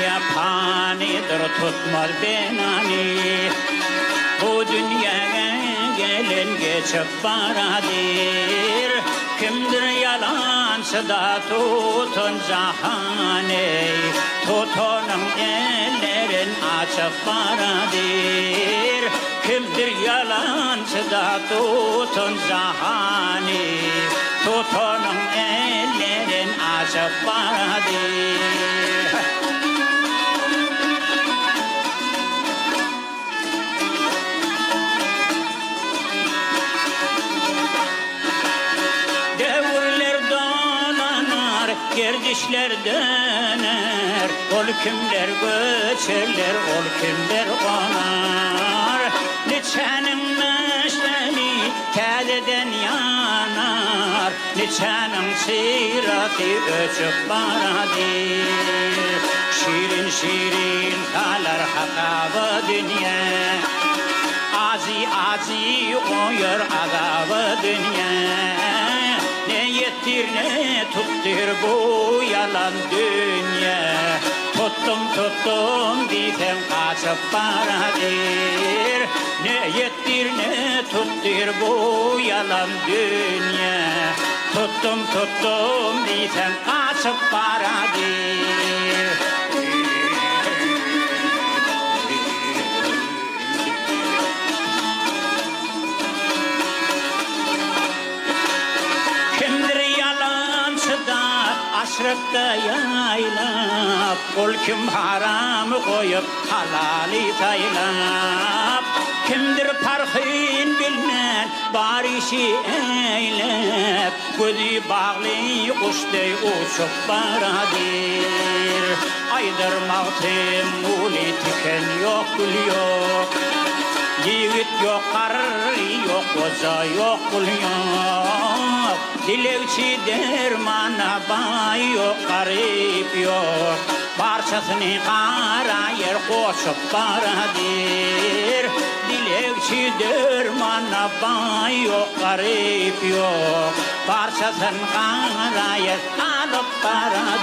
dünya fanidir tutmaz benani. Bu dünyaya gelen geçip baradır. Kimdir yalancı da tutun cahane. Tutunun ellerin açıp baradır. Kimdir yalancı da tutun cahane. Tutunun ellerin açıp baradır. Gerdişler döner, ol kimler göçerler, ol kimler onar. Niçenin meşteli tədeden yanar, niçenin siratı öçüp baradır. Şirin şirin kalar hakabı dünya, azi oyur azabı dünya. Ne yettir ne tuttur bu yalan dünya. Tuttum diyem kaçıp baradır. Ne yettir ne tuttur bu yalan dünya. Tuttum diyem kaçıp baradır. Aşrıkta yaylap, ol kim haramı koyup halali taylap. Kimdir farkın bilmez bar işi eylep, gözü bağlı kuştay uçup baradır. Aydırmaktım uli tiken yok gül yok, yiğit yok kar yok koca yok kul yok. Dilekçi dermana bay yok, garip yok. Parçasını kara yer koşup baradır. Dilekçi dermana bay yok, garip yok. Parçasını kara yer alıp baradır.